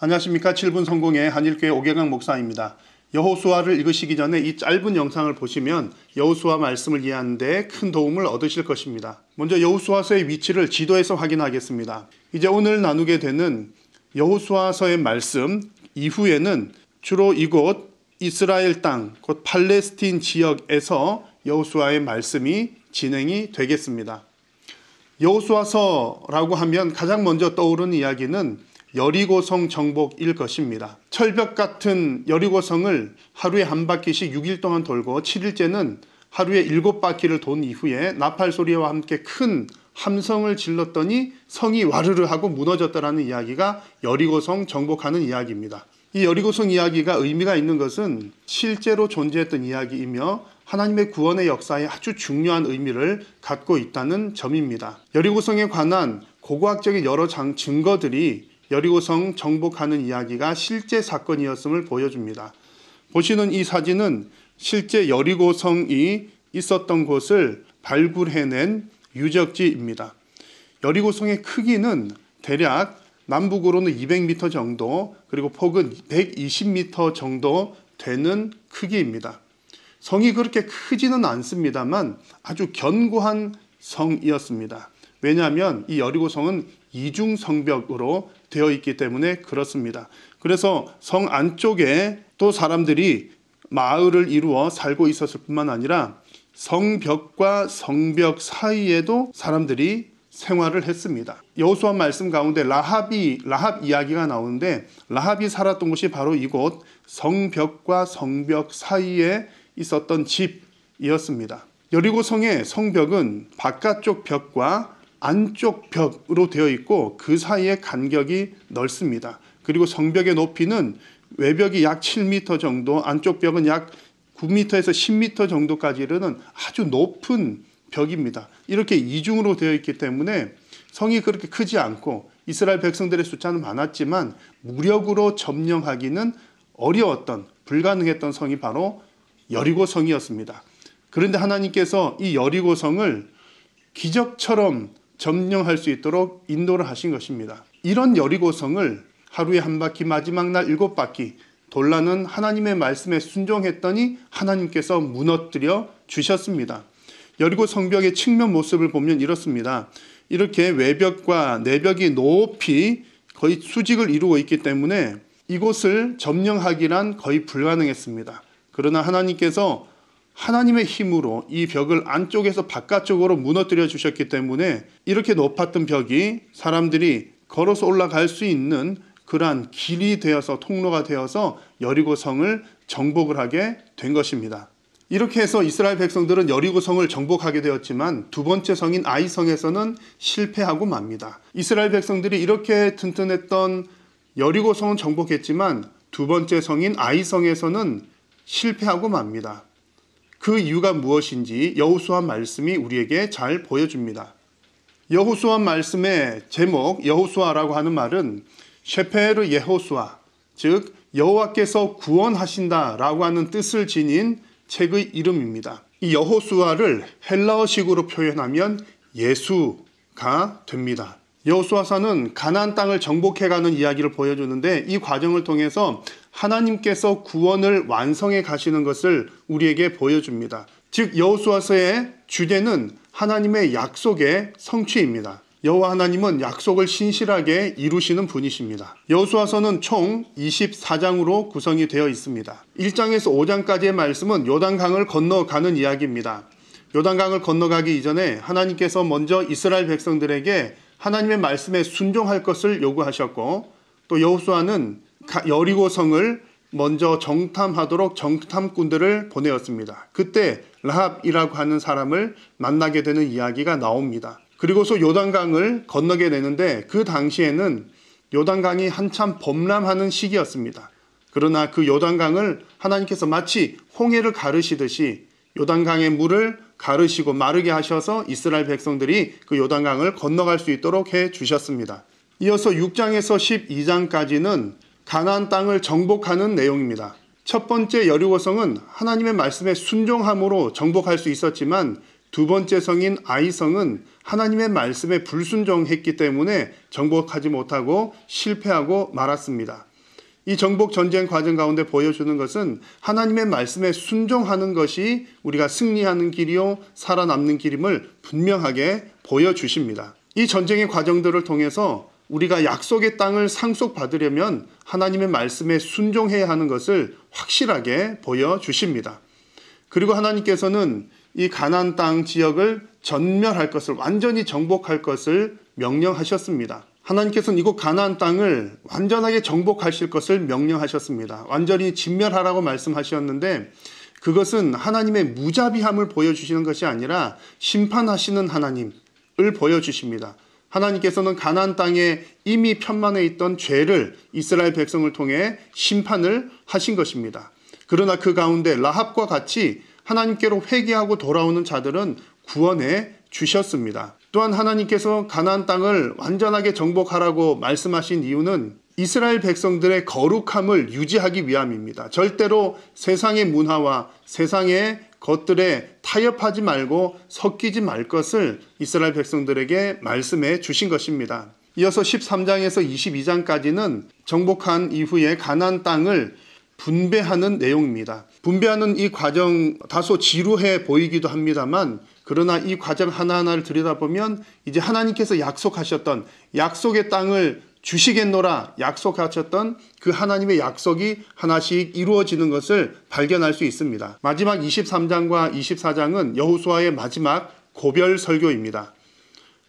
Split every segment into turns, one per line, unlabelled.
안녕하십니까. 7분 성공의 한일교회 오경강 목사입니다. 여호수아를 읽으시기 전에 이 짧은 영상을 보시면 여호수아 말씀을 이해하는 데 큰 도움을 얻으실 것입니다. 먼저 여호수아서의 위치를 지도에서 확인하겠습니다. 이제 오늘 나누게 되는 여호수아서의 말씀 이후에는 주로 이곳 이스라엘 땅, 곧 팔레스틴 지역에서 여호수아의 말씀이 진행이 되겠습니다. 여호수아서라고 하면 가장 먼저 떠오르는 이야기는 여리고성 정복일 것입니다. 철벽 같은 여리고성을 하루에 한 바퀴씩 6일 동안 돌고 7일째는 하루에 7바퀴를 돈 이후에 나팔 소리와 함께 큰 함성을 질렀더니 성이 와르르 하고 무너졌다라는 이야기가 여리고성 정복하는 이야기입니다. 이 여리고성 이야기가 의미가 있는 것은 실제로 존재했던 이야기이며 하나님의 구원의 역사에 아주 중요한 의미를 갖고 있다는 점입니다. 여리고성에 관한 고고학적인 여러 증거들이 여리고성 정복하는 이야기가 실제 사건이었음을 보여줍니다. 보시는 이 사진은 실제 여리고성이 있었던 곳을 발굴해낸 유적지입니다. 여리고성의 크기는 대략 남북으로는 200m 정도, 그리고 폭은 120m 정도 되는 크기입니다. 성이 그렇게 크지는 않습니다만 아주 견고한 성이었습니다. 왜냐하면 이 여리고성은 이중성벽으로 되어 있기 때문에 그렇습니다. 그래서 성 안쪽에 또 사람들이 마을을 이루어 살고 있었을 뿐만 아니라 성벽과 성벽 사이에도 사람들이 생활을 했습니다. 여호수아 말씀 가운데 라합 이야기가 나오는데 라합이 살았던 곳이 바로 이곳 성벽과 성벽 사이에 있었던 집이었습니다. 여리고성의 성벽은 바깥쪽 벽과 안쪽 벽으로 되어 있고 그 사이의 간격이 넓습니다. 그리고 성벽의 높이는 외벽이 약 7m 정도, 안쪽 벽은 약 9m에서 10m 정도까지 이르는 아주 높은 벽입니다. 이렇게 이중으로 되어 있기 때문에 성이 그렇게 크지 않고 이스라엘 백성들의 숫자는 많았지만 무력으로 점령하기는 어려웠던, 불가능했던 성이 바로 여리고성이었습니다. 그런데 하나님께서 이 여리고성을 기적처럼 점령할 수 있도록 인도를 하신 것입니다. 이런 여리고성을 하루에 한 바퀴, 마지막 날 7바퀴 돌라는 하나님의 말씀에 순종했더니 하나님께서 무너뜨려 주셨습니다. 여리고 성벽의 측면 모습을 보면 이렇습니다. 이렇게 외벽과 내벽이 높이 거의 수직을 이루고 있기 때문에 이곳을 점령하기란 거의 불가능했습니다. 그러나 하나님께서 하나님의 힘으로 이 벽을 안쪽에서 바깥쪽으로 무너뜨려 주셨기 때문에 이렇게 높았던 벽이 사람들이 걸어서 올라갈 수 있는 그러한 길이 되어서 통로가 되어서 여리고성을 정복을 하게 된 것입니다. 이렇게 해서 이스라엘 백성들은 여리고성을 정복하게 되었지만 두 번째 성인 아이성에서는 실패하고 맙니다. 이스라엘 백성들이 이렇게 튼튼했던 여리고성은 정복했지만 두 번째 성인 아이성에서는 실패하고 맙니다. 그 이유가 무엇인지 여호수아 말씀이 우리에게 잘 보여줍니다. 여호수아 말씀의 제목 여호수아라고 하는 말은 셰페르 예호수아, 즉 여호와께서 구원하신다라고 하는 뜻을 지닌 책의 이름입니다. 이 여호수아를 헬라어식으로 표현하면 예수가 됩니다. 여호수아서는 가나안 땅을 정복해가는 이야기를 보여주는데 이 과정을 통해서 하나님께서 구원을 완성해 가시는 것을 우리에게 보여줍니다. 즉 여호수아서의 주제는 하나님의 약속의 성취입니다. 여호와 하나님은 약속을 신실하게 이루시는 분이십니다. 여호수아서는 총 24장으로 구성이 되어 있습니다. 1장에서 5장까지의 말씀은 요단강을 건너가는 이야기입니다. 요단강을 건너가기 이전에 하나님께서 먼저 이스라엘 백성들에게 하나님의 말씀에 순종할 것을 요구하셨고 또 여호수아는 여리고성을 먼저 정탐하도록 정탐꾼들을 보내었습니다. 그때 라합이라고 하는 사람을 만나게 되는 이야기가 나옵니다. 그리고서 요단강을 건너게 되는데 그 당시에는 요단강이 한참 범람하는 시기였습니다. 그러나 그 요단강을 하나님께서 마치 홍해를 가르시듯이 요단강의 물을 가르시고 마르게 하셔서 이스라엘 백성들이 그 요단강을 건너갈 수 있도록 해 주셨습니다. 이어서 6장에서 12장까지는 가나안 땅을 정복하는 내용입니다. 첫 번째 여리고성은 하나님의 말씀에 순종함으로 정복할 수 있었지만 두 번째 성인 아이성은 하나님의 말씀에 불순종했기 때문에 정복하지 못하고 실패하고 말았습니다. 이 정복 전쟁 과정 가운데 보여주는 것은 하나님의 말씀에 순종하는 것이 우리가 승리하는 길이요 살아남는 길임을 분명하게 보여주십니다. 이 전쟁의 과정들을 통해서 우리가 약속의 땅을 상속받으려면 하나님의 말씀에 순종해야 하는 것을 확실하게 보여주십니다. 그리고 하나님께서는 이 가나안 땅 지역을 전멸할 것을, 완전히 정복할 것을 명령하셨습니다. 하나님께서는 이곳 가나안 땅을 완전하게 정복하실 것을 명령하셨습니다. 완전히 진멸하라고 말씀하셨는데 그것은 하나님의 무자비함을 보여주시는 것이 아니라 심판하시는 하나님을 보여주십니다. 하나님께서는 가나안 땅에 이미 편만해 있던 죄를 이스라엘 백성을 통해 심판을 하신 것입니다. 그러나 그 가운데 라합과 같이 하나님께로 회개하고 돌아오는 자들은 구원해 주셨습니다. 또한 하나님께서 가나안 땅을 완전하게 정복하라고 말씀하신 이유는 이스라엘 백성들의 거룩함을 유지하기 위함입니다. 절대로 세상의 문화와 세상의 것들에 타협하지 말고 섞이지 말 것을 이스라엘 백성들에게 말씀해 주신 것입니다. 이어서 13장에서 22장까지는 정복한 이후에 가나안 땅을 분배하는 내용입니다. 분배하는 이 과정 다소 지루해 보이기도 합니다만 그러나 이 과정 하나하나를 들여다보면 이제 하나님께서 약속하셨던 약속의 땅을 주시겠노라 약속하셨던 그 하나님의 약속이 하나씩 이루어지는 것을 발견할 수 있습니다. 마지막 23장과 24장은 여호수아의 마지막 고별 설교입니다.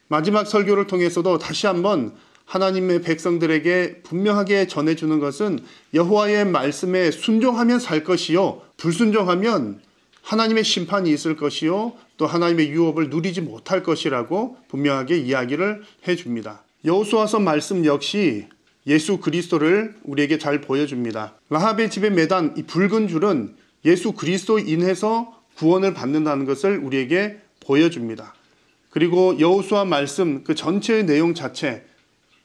마지막 설교를 통해서도 다시 한번 하나님의 백성들에게 분명하게 전해주는 것은 여호와의 말씀에 순종하면 살 것이요 불순종하면 하나님의 심판이 있을 것이요 또 하나님의 유업을 누리지 못할 것이라고 분명하게 이야기를 해줍니다. 여호수아서 말씀 역시 예수 그리스도를 우리에게 잘 보여줍니다. 라합의 집에 매단 이 붉은 줄은 예수 그리스도 인해서 구원을 받는다는 것을 우리에게 보여줍니다. 그리고 여호수아 말씀 그 전체의 내용 자체,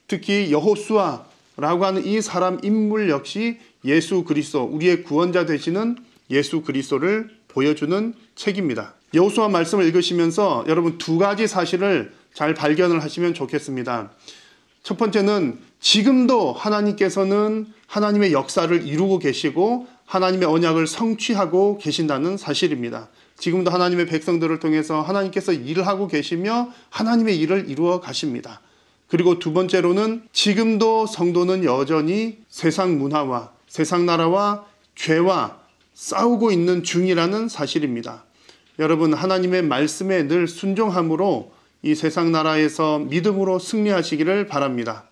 특히 여호수아라고 하는 이 사람 인물 역시 예수 그리스도, 우리의 구원자 되시는 예수 그리스도를 보여주는 책입니다. 여호수아 말씀을 읽으시면서 여러분 두 가지 사실을 잘 발견을 하시면 좋겠습니다. 첫 번째는 지금도 하나님께서는 하나님의 역사를 이루고 계시고 하나님의 언약을 성취하고 계신다는 사실입니다. 지금도 하나님의 백성들을 통해서 하나님께서 일을 하고 계시며 하나님의 일을 이루어 가십니다. 그리고 두 번째로는 지금도 성도는 여전히 세상 문화와 세상 나라와 죄와 싸우고 있는 중이라는 사실입니다. 여러분 하나님의 말씀에 늘 순종함으로 이 세상 나라에서 믿음으로 승리하시기를 바랍니다.